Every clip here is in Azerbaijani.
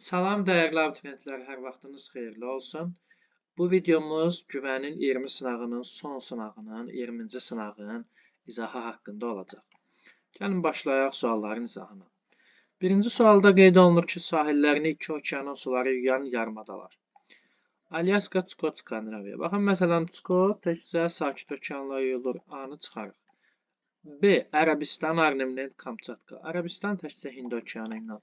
Salam dəyərli abituriyentlər, hər vaxtınız xeyirli olsun. Bu videomuz güvənin 20 sınağının son sınağının, 20-ci sınağın izahı haqqında olacaq. Gəlin başlayaq sualların izahına. Birinci sualda qeyd olunur ki, sahillərini iki okeanın suları yuyan yarımadalar. Alyaska, Çukot, Skandinaviya. Baxın, məsələn, Çukot təkcə Sakit okeanla yuyulur. A-nı çıxarıq. B. Ərəbistan, Arnhem, Kamçatka. Ərəbistan təkcə Hind okeanı ilə.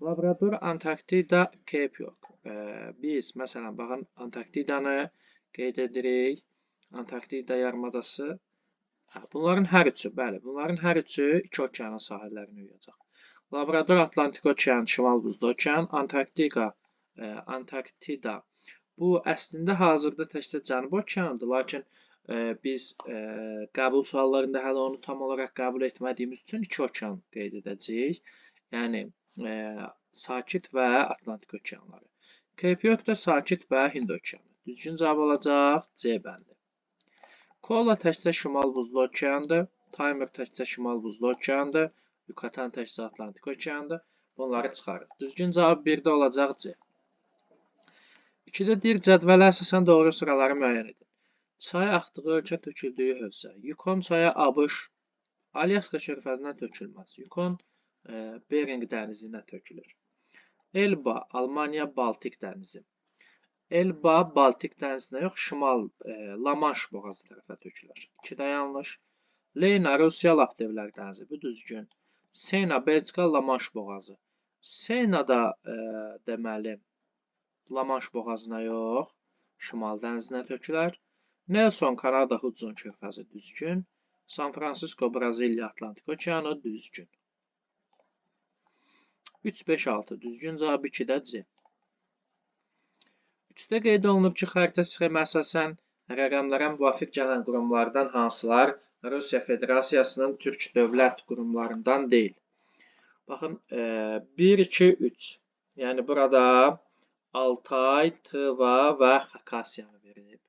Labrador, Antarktida, Cape yox. Biz, məsələn, baxın, Antarktidanı qeyd edirik. Antarktida yarımadası. Bunların hər üçü, bəli, bunların hər üçü iki okeanın sahillərini yuyacaq. Labrador, Atlantik okean, Şimal Buzlu okean, Antarktida. Bu, əslində hazırda təkcə Cənubi okeanıdır, lakin biz qəbul suallarında hələ onu tam olaraq qəbul etmədiyimiz üçün iki okean qeyd edəcəyik. Yəni, Sakit və Atlantik okeanları. Cape yox da Sakit və Hind okeanı. Düzgün cavab olacaq C bəndi. Kola təkcə Şimal Buzlu okeandır. Timer təkcə Şimal Buzlu okeandır. Yucatan təkcə Atlantik okeandır. Bunları çıxarıq. Düzgün cavab 1-də olacaq C. 2-də deyir, cədvələ əsasən doğru sıraları müəyyən edin. Çay axdığı ölkə töküldüyü hövzə. Yukon çayı ABŞ, Alyaska körfəzindən tökülməz. Yukon Bering dənizinə tökülür. Elba, Almaniya, Baltik dənizi. Elba, Baltik dənizinə yox, Şimal, La-Manş boğazı tərəfə tökülür. 2-də yanlış. Leyna, Rusiya, Laptevlər dənizi. Bu düzgün. Sena, Belçika, La-Manş boğazı. Sena da deməli La-Manş boğazına yox, Şimal dənizinə tökülər. Nelson, Kanada, Hudson körfəzi düzgün. San Francisco, Braziliya, Atlantik okeanı düzgün. 3, 5, 6. Düzgün cavab 2-də C. 3-də qeyd olunub ki, xəritə sxemə əsasən rəqəmlərə müvafiq gələn qurumlardan hansılar Rusiya Federasiyasının türk dövlət qurumlarından deyil. Baxın, 1, 2, 3. Yəni, burada Altay, Tıva və Xakasiyanı verilib.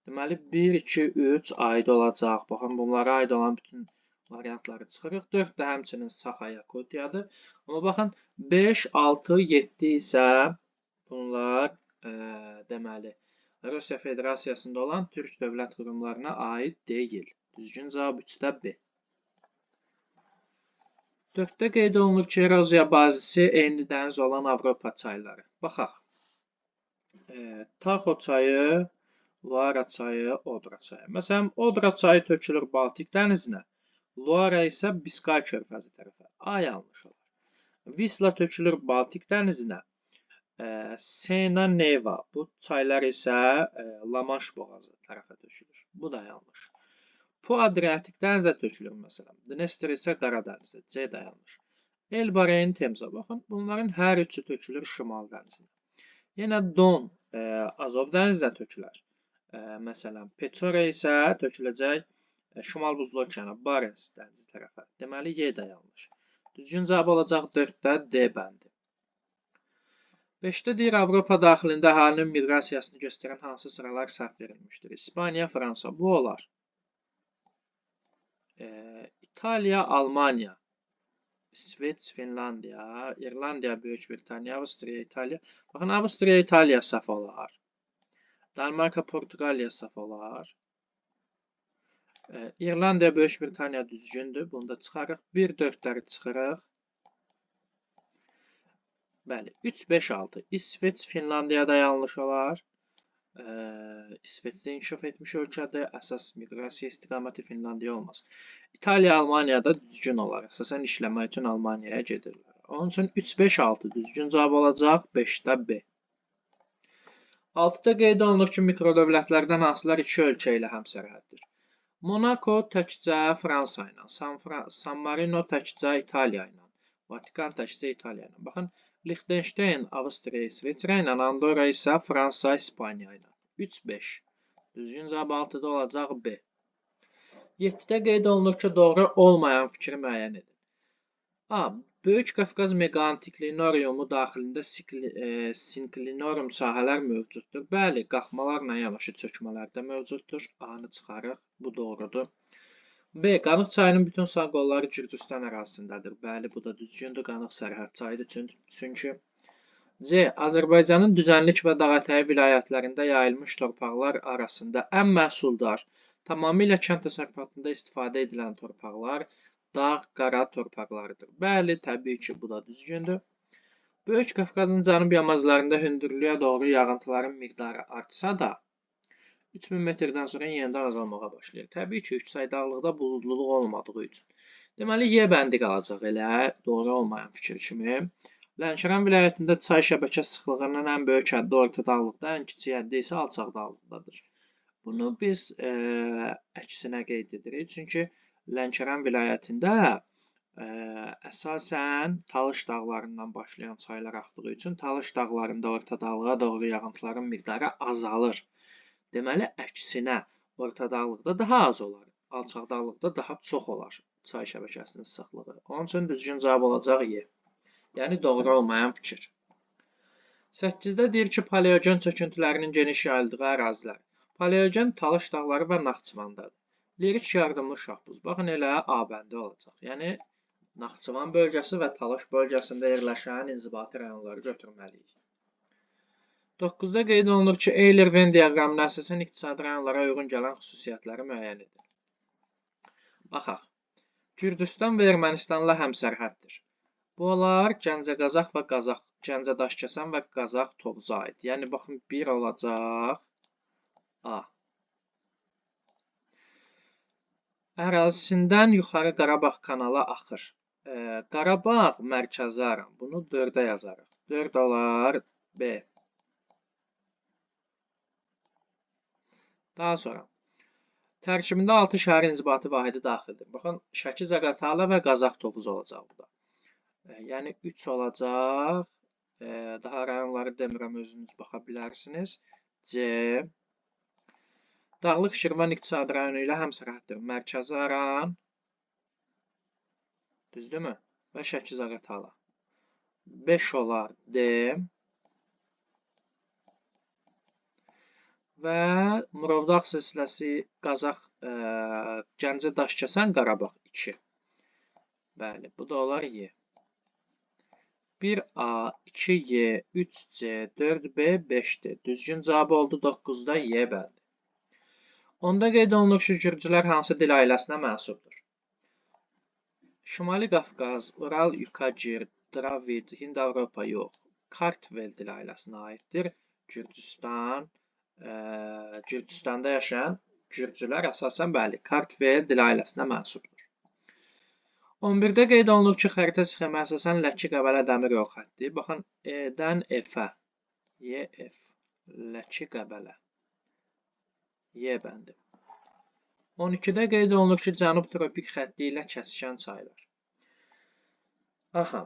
Deməli, 1, 2, 3 aid olacaq. Baxın, bunlara aid olan bütün variantları çıxırıq. 4 də həmçinin Saxa-Yakutiyadır. Amma baxın, 5, 6, 7 isə bunlar deməli Rusiya Federasiyasında olan türk dövlət qurumlarına aid deyil. Düzgün cavab 3-də B. 4-də qeyd olunur ki, eroziya bazisi eyni dəniz olan Avropa çayları. Baxaq. Taxo çayı, Luara çayı, Odra çayı. Məsələn, Odra çayı tökülür Baltik dənizinə. Luara isə Biskay körfəzi tərəfə. A yanlış olar. Visla tökülür Baltik dənizinə. Sena, Neva. Bu çaylar isə La-Manş boğazı tərəfə tökülür. Bu da yanlış. Po Adriatik dənizə tökülür məsələn. Dnestr isə Qara dənizə. C də yanlış. Elba, Reyn, Temza. Baxın, bunların hər üçü tökülür Şimal dənizinə. Yenə Don Azov dənizinə tökülər. Məsələn, Peçora isə töküləcək Şimal Buzlu okeanı, Barents dənizi tərəfə. Deməli, Y də yanlış. Düzgün cavab olacaq 4-də D bəndi. 5-də deyir, Avropa daxilində əhalinin miqrasiyasını göstərən hansı sıralar səhv verilmişdir? İspaniya, Fransa. Bu olar. İtaliya, Almaniya. İsveç, Finlandiya, İrlandiya, Böyük Britaniya, Avstriya, İtaliya. Baxın, Avstriya, İtaliya səhv olar. Danimarka, Portuqaliya səhv olar. İrlandiya, Böyük Britaniya düzgündür. Bunu da çıxarıq. 1-4-ləri çıxırıq. Bəli, 3, 5, 6. İsveç, Finlandiyada yanlış olar. İsveçdə inkişaf etmiş ölkədir. Əsas miqrasiya istiqaməti Finlandiya olmaz. İtaliya, Almaniyada düzgün olar. Əsasən işləmək üçün Almaniyaya gedirlər. Onun üçün 3, 5, 6. Düzgün cavab olacaq 5-də B. 6-da qeyd olunur ki, mikrodövlətlərdən hansılar iki ölkə ilə həmsərhəddir? Monaco təkcə Fransa ilə, San Marino təkcə İtaliya ilə, Vatikan təkcə İtaliya ilə. Baxın, Liechtenstein, Avstriya, İsveçrə ilə, Andorra isə Fransa, İspaniya ilə. 3-5. Düzgün cavab 6-da olacaq B. 7-də qeyd olunur ki, doğru olmayan fikri müəyyən edin. A. Böyük Qafqaz megaantiklinoriumu daxilində sinklinorum sahələr mövcuddur. Bəli, qalxmalarla yanaşı çökmələr də mövcuddur. A-nı çıxarıq. Bu doğrudur. B. Qanıq çayının bütün sağ qolları Gürcüstan ərazisindədir. Bəli, bu da düzgündür. Qanıq sərhəd çayıdır çünki C. Azərbaycanın düzənlik və dağətəyi vilayətlərində yayılmış torpaqlar arasında ən məhsuldar, tamamilə kənd təsərrüfatında istifadə edilən torpaqlar dağ, qara torpaqlarıdır. Bəli, təbii ki, bu da düzgündür. Böyük Qafqazın cənub yamaclarında hündürlüyə doğru yağıntıların miqdarı artsa da 3000 metrdən sonra yenidən azalmağa başlayır. Təbii ki, yüksəkdağlıqda buludluluq olmadığı üçün. Deməli, Y bəndi qalacaq elə, doğru olmayan fikir kimi. Lənkəran vilayətində çay şəbəkə sıxlığının ən böyük həddi orta dağlıqda, ən kiçik həddi isə alçaq dağlıqdadır. Bunu biz əksinə qeyd edirik. Çünki Lənkəran vilayətində əsasən Talış dağlarından başlayan çaylar axdığı üçün Talış dağlarında orta dağlığa doğru yağıntıların miqdarı azalır. Deməli, əksinə orta dağlıqda daha az olar, alçaq dağlıqda daha çox olar çay şəbəkəsinin sıxlığı. Onun üçün düzgün cavab olacaq Y. Yəni doğru olmayan fikir. 8-də deyir ki, paleogen çöküntülərinin geniş yayıldığı ərazilər. Paleogen Talış dağları və Naxçıvandadır. Lirik yardımlı şahbuz. Baxın, elə A bəndi olacaq. Yəni, Naxçıvan bölgəsi və Talış bölgəsində yerləşən inzibati rayonları götürməliyik. 9-da qeyd olunur ki, Euler-Venn diaqramına əsasən iqtisadi rayonlara uyğun gələn xüsusiyyətləri müəyyən edir. Baxaq. Gürcüstan və Ermənistanla həmsərhəddir. Bu olar Gəncə-Qazax və Gəncə-Daşkəsən və Qazax-Toğuza aid. Yəni, baxın, 1 olacaq A. Ərazisindən yuxarı Qarabağ kanalı axır. Qarabağ mərkəzi aram. Bunu 4-ə yazarıq. 4 olar B. Daha sonra. Tərkibində 6 şəhər inzibati vahidi daxildir. Baxın, Şəki-Zaqatala və Qazax-Tovuz olacaq bu da. Yəni 3 olacaq. Daha rayonları demirəm, özünüz baxa bilərsiniz. C. Dağlıq Şirvan iqtisadi rayonu ilə həmsərhəddir. Mərkəzi Aran, düzdürmü? Və Şəki-Zaqatala. 5 olar D. Və Murovdağ silsiləsi Qazax, Gəncə-Daşkəsən, Qarabağ 2. Bəli, bu da olar Y. 1A, 2Y, 3C, 4B, 5D. Düzgün cavab oldu 9-da Y bəndi. 10-da qeyd olunur ki, gürcülər hansı dil ailəsinə mənsubdur? Şimali Qafqaz, Ural, Yukagir, Dravid, Hind-Avropa yox. Kartvel dil ailəsinə aiddir. Gürcüstanda yaşayan gürcülər əsasən bəli, Kartvel dil ailəsinə mənsubdur. 11-də qeyd olunur ki, xəritə sxemi əsasən Ləki-Qəbələ dəmir yol xətti. Baxın, E-dən F-ə. YF. Ləki-Qəbələ. Y bəndi. 12-də qeyd olunur ki, cənub tropik xətti ilə kəsişən çaylar. Aha.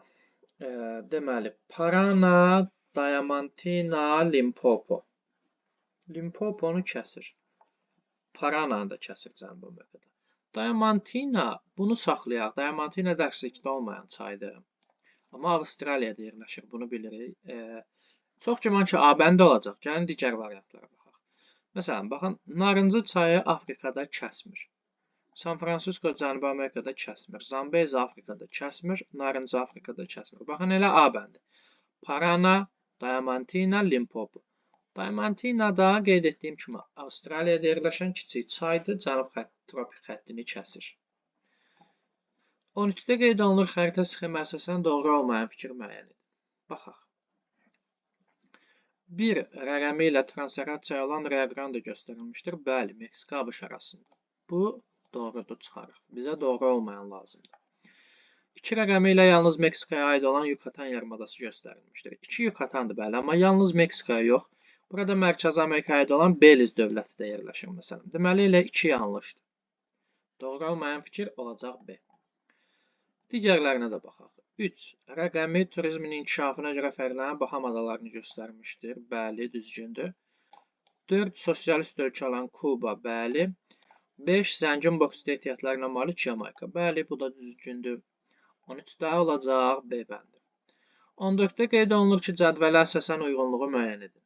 Deməli, Parana, Diamantina, Limpopo. Limpoponu kəsir. Parananı da kəsir cənub Amerikada. Diamantina, bunu saxlayaq. Diamantina dərslikdə olmayan çaydır. Amma Avstraliyada yerləşir, bunu bilirik. Çox güman ki, A bəndi olacaq. Gəlin digər variantlara baxaq. Məsələn, baxın, Narıncı çayı Afrikada kəsmir. San Francisco Cənubi Amerikada kəsmir. Zambezi Afrikada kəsmir. Narıncı Afrikada kəsmir. Baxın, elə A bəndi. Parana, Diamantina, Limpopo. Diamantinada qeyd etdiyim kimi Avstraliyada yerləşən kiçik çaydır, cənub tropik xəttini kəsir. 13-də qeyd olunur xəritə sxemi əsasən doğru olmayan fikir müəyyən edin. Baxaq. 1 rəqəmi ilə transsərhəd çayı olan Rio Grande göstərilmişdir. Bəli, Meksika ABŞ arasında. Bu doğrudur, çıxarıq. Bizə doğru olmayan lazımdır. 2 rəqəmi ilə yalnız Meksikaya aid olan Yucatan yarımadası göstərilmişdir. 2 Yucatandır, bəli, amma yalnız Meksikaya yox. Burada Mərkəzi Amerikaya aid olan Beliz dövləti də yerləşir, məsələn. Deməli, elə 2 yanlışdır. Doğru olmayan fikir olacaq B. Digərlərinə də baxaq. 3. Rəqəmi turizmin inkişafına görə fərqlənən Baham adalarını göstərmişdir. Bəli, düzgündür. 4. Sosialist ölkə olan Kuba. Bəli. 5. Zəngin boks ehtiyatlarına malik Jamayka. Bəli, bu da düzgündür. 13-də olacaq B bəndi. 14-də qeyd olunur ki, cədvələ əsasən uyğunluğu müəyyən edin.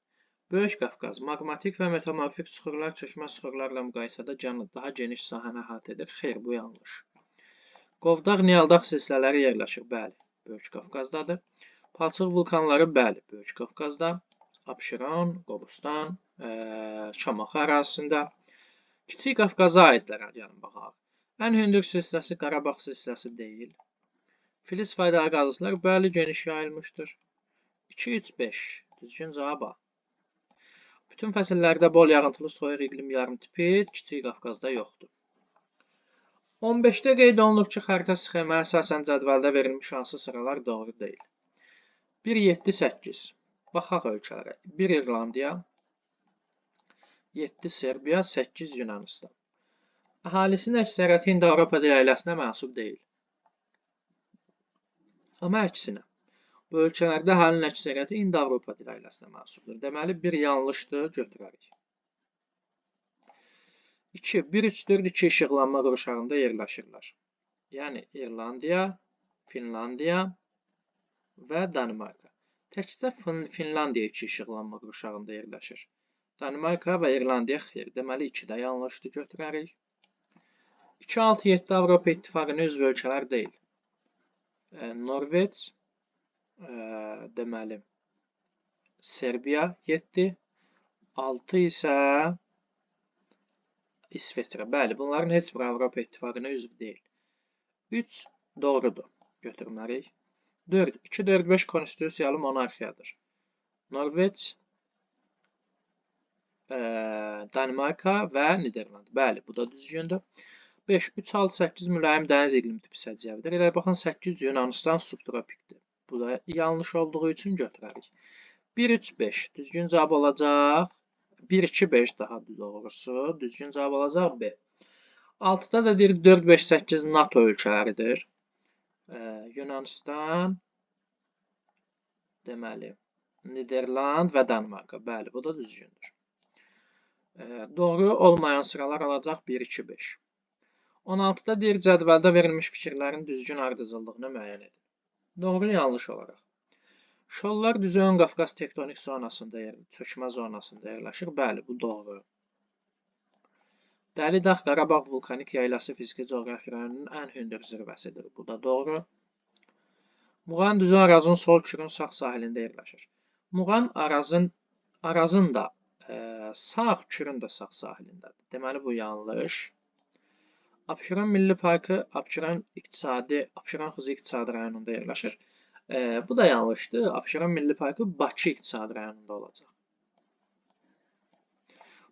Böyük Qafqaz, maqmatik və metamorfik süxurlar çökmə süxurlarla müqayisədə daha geniş sahəni əhatə edir. Xeyr, bu yanlış. Qovdaq, Niyaldaq silsilələri yerləşir. Bəli, Böyük Qafqazdadır. Palçıq vulkanları bəli, Böyük Qafqazda, Abşeron, Qobustan, Şamaxı ərazisində. Kiçik Qafqaza aidlərə gəlin baxaq. Ən hündür silsiləsi Qarabağ silsiləsi deyil. Filiz faydalı qazıntılar bəli geniş yayılmışdır. 2, 3, 5. Düzgün cavab A. Bütün fəsillərdə bol yağıntılı soyuq iqlim yarımtipi Kiçik Qafqazda yoxdur. 15-də qeyd olunur ki, xəritə sxemə əsasən cədvəldə verilmiş hansı sıralar doğru deyil. 1, 7, 8. Baxaq ölkələrə. 1 İrlandiya, 7 Serbiya, 8 Yunanistan. Əhalisinin əksəriyyəti İndo-Avropa dil ailəsinə mənsub deyil. Amma əksinə, bu ölkələrdə əhalinin əksəriyyəti İndo-Avropa dil ailəsinə mənsubdur. Deməli, bir yanlışdır, götürərik. 2, 1, 3, 4, 2 işıqlanma qurşağında yerləşirlər. Yəni, İrlandiya, Finlandiya və Danimarka. Təkcə Finlandiya 2 işıqlanma qurşağında yerləşir. Danimarka və İrlandiya xeyr. Deməli, 2-də yanlışdır, götürərik. 2, 6, 7 Avropa İttifaqının üzv ölkələr deyil. Norveç, deməli, Serbiya 7, 6 isə İsveçrə. Bəli, bunların heç bir Avropa İttifaqına üzv deyil. 3 doğrudur, götürməliyik. 4, 2, 4, 5 konstitusiyalı monarxiyadır. Norveç, Danimarka və Niderland. Bəli, bu da düzgündür. 5, 3, 6, 8 mülayim dəniz iqlim tipi səciyyəvidir. Elə baxın, 8 Yunanistan subtropikdir. Bu da yanlış olduğu üçün götürərik. 1, 3, 5. Düzgün cavab olacaq. 1, 2, 5 daha doğrusu. Düzgün cavab olacaq B. 6-da da deyir 4, 5, 8 NATO ölkələridir. Yunanistan, deməli, Niderland və Danimarka. Bəli, bu da düzgündür. Doğru olmayan sıralar alacaq 1, 2, 5. 16-da deyir cədvəldə verilmiş fikirlərin düzgün ardıcıllığını müəyyən edin. Doğru, yanlış olaraq. Şollar düzü ön Qafqaz tektonik zonasında, çökmə zonasında yerləşir. Bəli, bu doğru. Dəli Dağ Qarabağ vulkanik yaylası fiziki coğrafi rayonunun ən hündür zirvəsidir. Bu da doğru. Muğan düzü Arazın sol kürün sağ sahilində yerləşir. Muğan Arazın da sağ, kürün də sağ sahilindədir. Deməli, bu yanlış. Abşeron Milli Parkı Abşeron Xızı İqtisadi rayonunda yerləşir. Bu da yanlışdır. Abşeron Milli Parkı Bakı İqtisadi rayonunda olacaq.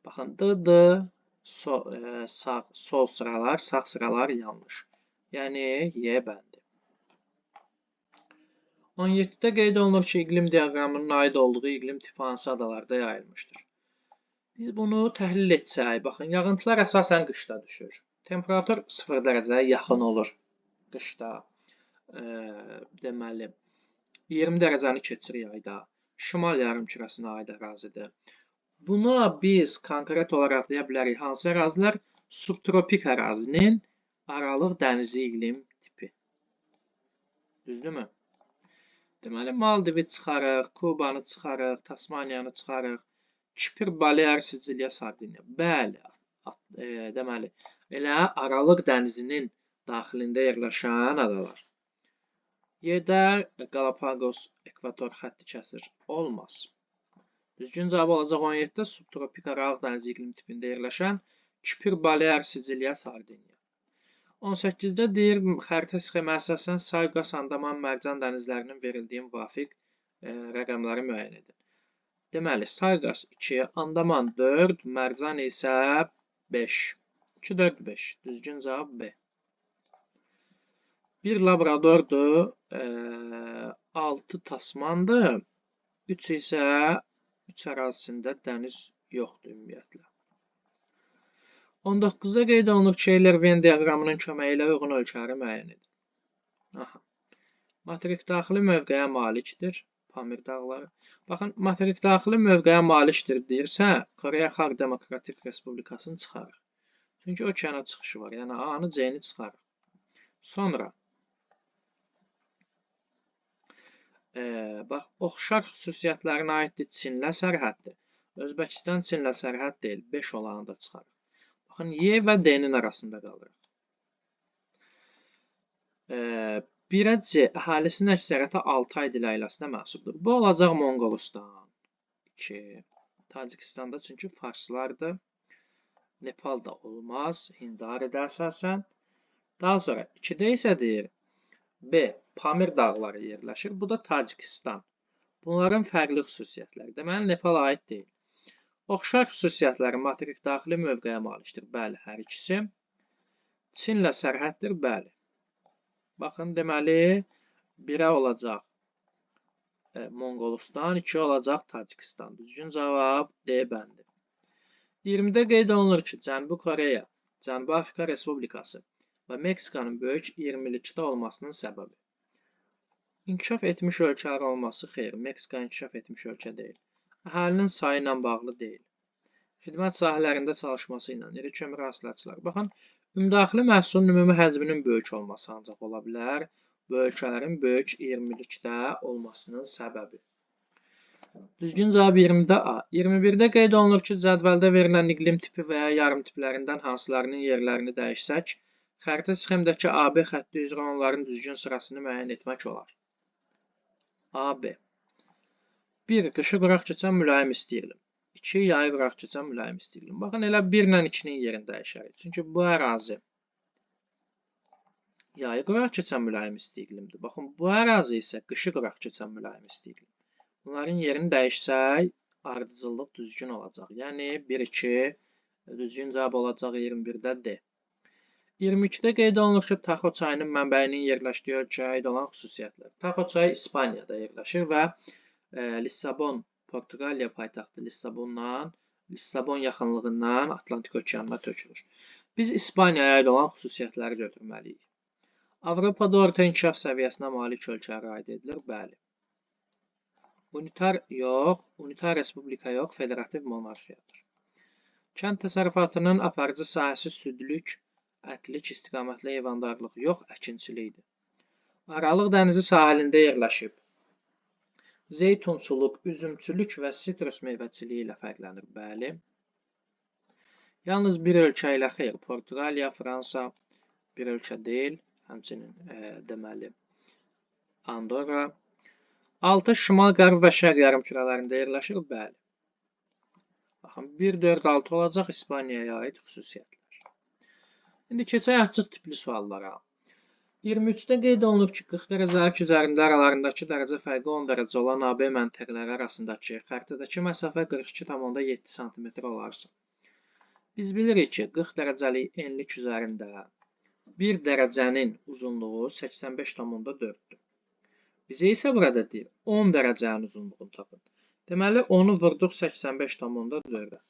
Baxın, D, sol sıralar, sağ sıralar yanlış. Yəni, Y bəndi. 17-də qeyd olunur ki, iqlim diaqramının aid olduğu iqlim tipi hansı adalarda yayılmışdır. Biz bunu təhlil etsək, baxın, yağıntılar əsasən qışda düşür. Temperatur 0 dərəcəyə yaxın olur qışda. Deməli, 20 dərəcəni keçir yayda. Şimal yarımkürəsinə aid ərazidir. Buna biz konkret olaraq deyə bilərik. Hansı ərazilər? Subtropik ərazinin aralıq dənizi iqlim tipi. Düzdürmü? Deməli, Maldivi çıxarıq, Kubanı çıxarıq, Tasmaniyanı çıxarıq. Kipr, Balear, Siciliya, Sardiniya. Bəli, deməli, elə Aralıq dənizinin daxilində yerləşən adalar. Y-də Galapagos ekvator xətti kəsir. Olmaz. Düzgün cavab olacaq 17-də subtropik Aralıq dənizi iqlim tipində yerləşən Kipr, Balear, Siciliya, Sardiniya. 18-də deyir, xəritə sxemə əsasən Sarqas, Andaman, Mərcan dənizlərinin verildiyi müvafiq rəqəmləri müəyyən edin. Deməli, Sarqas 2, Andaman 4, Mərcan isə 5. 2, 4, 5. Düzgün cavab B. 1 Labradordur, 6 Tasmandır, 3 isə 3 ərazisində dəniz yoxdur ümumiyyətlə. 19-da qeyd olunur ki, Eyler-Venn diaqramının köməyi ilə uyğun ölkələri müəyyən edin. Materik daxili mövqeyə malikdir. Pamir dağları. Baxın, materik daxili mövqeyə malikdir deyirsə, Koreya Xalq Demokratik Respublikasını çıxarıq. Çünki okeana çıxışı var. Yəni, A-nı, C-ni çıxarıq. Sonra, bax, oxşar xüsusiyyətlərinə aiddir Çinlə sərhəddir. Özbəkistan Çinlə sərhəd deyil, 5 olanı da çıxarıq. Baxın, Y və D-nin arasında qalırıq. 1-ə C əhalisinin əksəriyyəti Altay dili ailəsinə mənsubdur. Bu olacaq Monqolistan. 2. Tacikistanda çünki farslardır. Nepalda olmaz. Hindaridə əsasən. Daha sonra 2-də isə deyir B. Pamir dağları yerləşir. Bu da Tacikistan. Bunların fərqli xüsusiyyətləri. Deməli, Nepala aid deyil. Oxşar xüsusiyyətləri materik daxili mövqeyə malikdir. Bəli, hər ikisi. Çinlə sərhəddir. Bəli. Baxın, deməli, 1-ə olacaq Monqolistan, 2 olacaq Tacikistan. Düzgün cavab D bəndi. 20-də qeyd olunur ki, Cənubi Koreya, Cənubi Afrika Respublikası və Meksikanın böyük 20-likdə olmasının səbəbi. İnkişaf etmiş ölkələr olması xeyr, Meksika inkişaf etmiş ölkə deyil. Əhalinin sayı ilə bağlı deyil. Xidmət sahələrində çalışması ilə, iri kömür hasilatçılar. Baxın, ümumdaxili məhsulun ümumi həcminin böyük olması ancaq ola bilər. Bu ölkələrin böyük 20-likdə olmasının səbəbi. Düzgün cavab 20-də A. 21-də qeyd olunur ki, cədvəldə verilən iqlim tipi və ya yarım tiplərindən hansılarının yerlərini dəyişsək, xəritə sxemdəki AB xətti üzrə onların düzgün sırasını müəyyən etmək olar. AB. 1. Qışı quraq keçən mülayim isti iqlim. 2. Yayı quraq keçən mülayim isti iqlim. Baxın, elə 1 ilə 2-nin yerini dəyişərik. Çünki bu ərazi yayı quraq keçən mülayim isti iqlimdir. Baxın, bu ərazi isə qışı quraq keçən mülayim isti iqlim. Bunların yerini dəyişsək, ardıcıllıq düzgün olacaq. Yəni, 1-2 düzgün cavab olacaq 21-də D. 22-də qeyd olunur ki, Taxo çayının mənbəyinin yerləşdiyi ölkəyə aid olan xüsusiyyətlər. Taxo çayı İspaniyada yerləşir və Lissabon, Portuqaliya paytaxtı Lissabon yaxınlığından Atlantik okeanına tökülür. Biz İspaniyaya aid olan xüsusiyyətləri götürməliyik. Avropada orta inkişaf səviyyəsinə malik ölkələrə aid edilir. Bəli. Unitar respublika yox, federativ monarxiyadır. Kənd təsərrüfatının aparıcı sahəsi südlük, ətlik, istiqamətli heyvandarlıq yox, əkinçilikdir. Aralıq dənizi sahilində yerləşib. Zeytunçuluq, üzümçülük və sitrus meyvəçiliyi ilə fərqlənir. Bəli. Yalnız bir ölkə ilə xeyr, Portuqaliya, Fransa bir ölkə deyil, həmçinin deməli Andorra. 6 şimal, qərb və şərq yarımkürələrində yerləşir. Bəli. Baxın, 1, 4, 6 olacaq İspaniyaya aid xüsusiyyətlər. İndi keçək açıq tipli suallara. 23-də qeyd olunur ki, 40 dərəcəlik üzərində aralarındakı dərəcə fərqi 10 dərəcə olan AB məntəqələri arasındakı xəritədəki məsafə 42,7 cm olarsa. Biz bilirik ki, 40 dərəcəlik enlik üzərində 1 dərəcənin uzunluğu 85,4-dür. Bizə isə burada deyir, 10 dərəcənin uzunluğunu tapın. Deməli, onu vurduq 85,4-ə.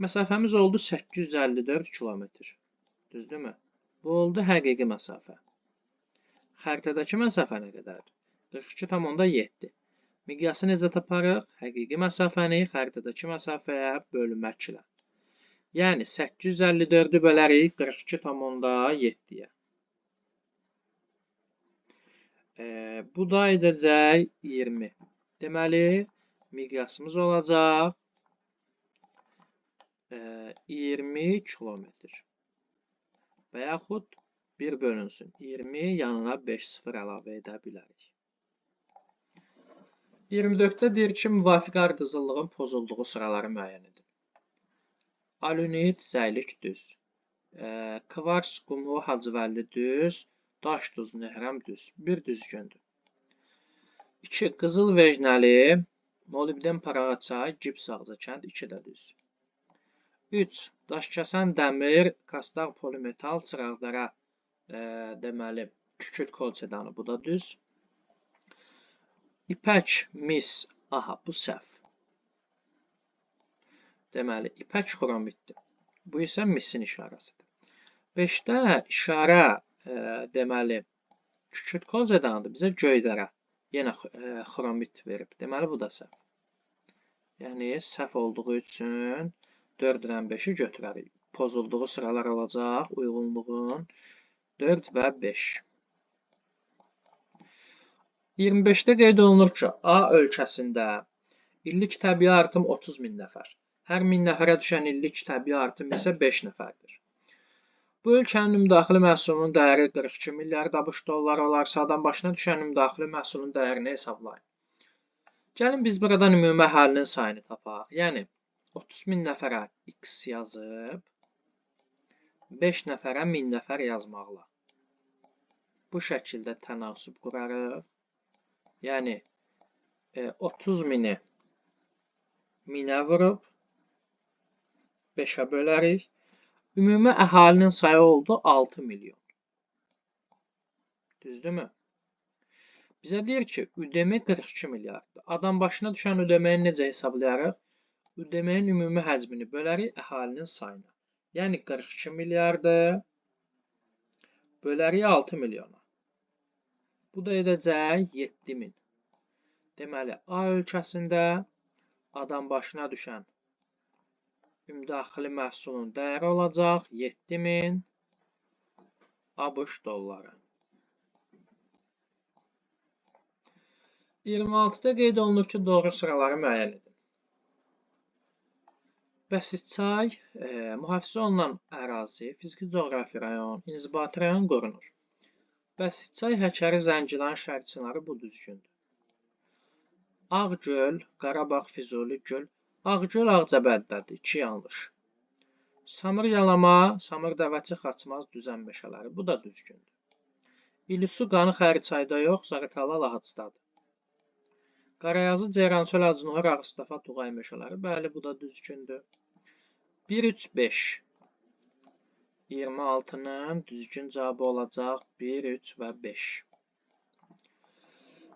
Məsafəmiz oldu 854 kilometr. Düzdürmü? Bu oldu həqiqi məsafə. Xəritədəki məsafə nə qədərdir? 42,7. Miqyası necə taparıq? Həqiqi məsafəni xəritədəki məsafəyə bölməklə. Yəni, 854-ü bölərik 42,7-yə. Bu da edəcək 20. Deməli, miqyasımız olacaq 20 kilometr. Və yaxud 1 bölünsün. 20 yanına 5 sıfır əlavə edə bilərik. 24-də deyir ki, müvafiq ardıcıllığın pozulduğu sıraları müəyyən edin. Alunit, zəylik düz. Kvars, qumu, hacıvəlli düz. Daş duz, nehrəm düz. 1 düzgündür. 2. Qızıl vejnəli, molibden paraçay, gips ağcakənd 2 də düz. 3. Daşkəsən dəmir, kastaq polimetal, çıraqdara deməli kükürt kolçedanı, bu da düz. İpək, mis, aha bu səhv. Deməli, ipək xromitdir. Bu isə misin işarəsidir. 5-də işarə deməli, kükürt kolçedanıdır, bizə göydərə, yenə xromit verib. Deməli, bu da səhv. Yəni, səhv olduğu üçün 4-dən 5-i götürərik. Pozulduğu sıralar olacaq, uyğunluğun 4 və 5. 25-də qeyd olunur ki, A ölkəsində illik təbii artım 30.000 nəfər. Hər 1000 nəfərə düşən illik təbii artım isə 5 nəfərdir. Bu ölkənin ümumdaxili məhsulunun dəyəri 42 milyard ABŞ dolları olarsa, adam başına düşən ümumdaxili məhsulun dəyərini hesablayın. Gəlin biz buradan ümumi əhalinin sayını tapaq. Yəni 30 min nəfərə X yazıb 5 nəfərə 1000 nəfər yazmaqla bu şəkildə tənasüb qurarıq. Yəni 30 mini 1000-ə vurub 5-ə bölərik. Ümumi əhalinin sayı oldu 6 milyon. Düzdürmü? Bizə deyir ki, ÜDM 42 milyarddır. Adam başına düşən ÜDM-yi necə hesablayarıq? ÜDM-nin ümumi həcmini bölərik əhalinin sayına. Yəni 42 milyardı bölərik 6 milyona. Bu da edəcək 7000. Deməli, A ölkəsində adam başına düşən ümumdaxili məhsulun dəyəri olacaq 7000 ABŞ dolları. 26-da qeyd olunur ki, doğru sıraları müəyyən edin. Bəsisçay mühafizə olunan ərazi, fiziki coğrafi rayon, inzibati rayon qorunur. Bəsisçay, Həkəri, Zəngilan, Şərçinarı bu düzgündür. Ağgöl, Qarabağ, Füzuli göl. Ağgöl Ağcabəddədir, 2 yanlış. Samır Yalama, Samır Dəvəçi, Xaçmaz, Düzən meşələri, bu da düzgündür. İlisu, Qanı, Xəriçayda yox, Zaqatala, Lahıcdadır. Qarayazı, Ceyrançöl, Acınəhər, Ağstafa, Tuğay meşələri, bəli, bu da düzgündür. 1, 3, 5. 26-nın düzgün cavabı olacaq 1, 3 və 5.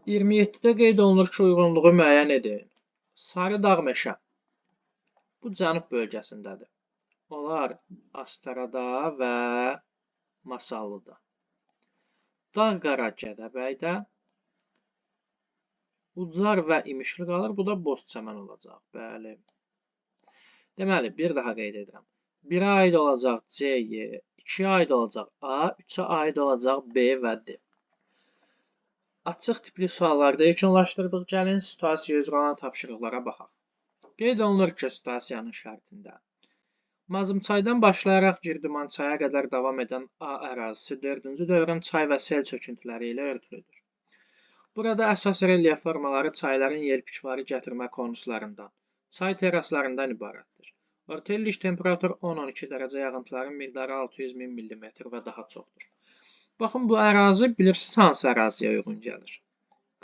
27-də qeyd olunur ki, uyğunluğu müəyyən edin. Sarıdağ meşə. Bu cənub bölgəsindədir. Onlar Astarada və Masallıda. Dağ-Qara Gədəbəydə. Ucar və İmişli qalır. Bu da Bozçəmən olacaq. Bəli. Deməli, bir daha qeyd edirəm. 1-ə aid olacaq C, Y, 2-yə aid olacaq A, 3-ə aid olacaq B və D. Açıq tipli suallarda yekunlaşdırdıq. Gəlin, situasiya üzrə olan tapşırıqlara baxaq. Qeyd olunur ki, situasiyanın şərtində Mazımçaydan başlayaraq Girdimançaya qədər davam edən A ərazisi 4-cü dövrün çay və sel çöküntüləri ilə örtülüdür. Burada əsas relyef formaları çayların yelpikvari gətirmə konuslarından, çay teraslarından ibarətdir. Orta illik temperatur 10-12 dərəcə, yağıntıların miqdarı 600.000 mm və daha çoxdur. Baxın, bu ərazi bilirsiniz hansı əraziyə uyğun gəlir?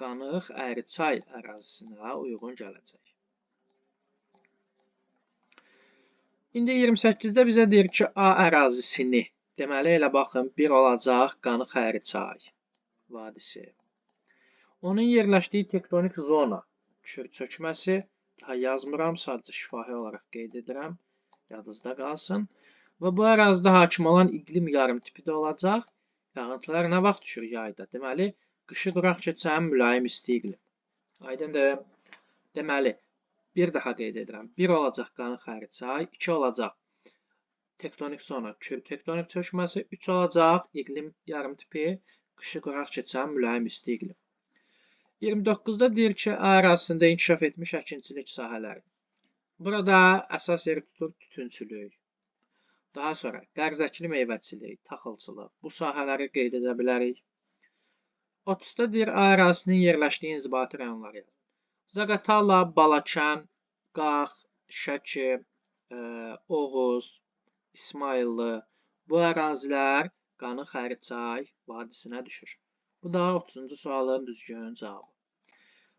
Qanıq, Əyriçay ərazisinə uyğun gələcək. İndi 28-də bizə deyir ki, A ərazisini, deməli elə baxın, 1 olacaq Qanıq, Əyriçay vadisi. Onun yerləşdiyi tektonik zona, kür çökməsi, daha yazmıram, sadəcə şifahi olaraq qeyd edirəm, yadınızda qalsın. Və bu ərazidə hakim olan iqlim yarım tipi də olacaq. Yağıntılar nə vaxt düşür? Yayda. Deməli, qışı quraq keçən mülayim isti iqlim. Aydındır. Deməli, bir daha qeyd edirəm. 1 olacaq Qanıq, Əyriçay, 2 olacaq tektonik zona, kür tektonik çökməsi, 3 olacaq iqlim yarım tipi, qışı quraq keçən mülayim isti iqlim. 29-da deyir ki, A ərazisində inkişaf etmiş əkinçilik sahələri. Burada əsas yeri tutur tütünçülük. Daha sonra qərzəkli meyvəçilik, taxılçılıq. Bu sahələri qeyd edə bilərik. 30-da deyir A ərazisinin yerləşdiyi inzibati rayonları yazın. Zaqatala, Balakən, Qax, Şəki, Oğuz, İsmayıllı. Bu ərazilər Qanıq, Əyriçay vadisinə düşür. Bu da 30-cu sualın düzgün cavabı.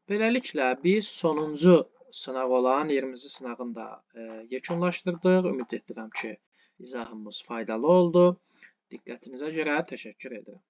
Beləliklə, biz sonuncu sınaq olan 20-ci sınağını da yekunlaşdırdıq. Ümid edirəm ki, izahımız faydalı oldu. Diqqətinizə görə təşəkkür edirəm.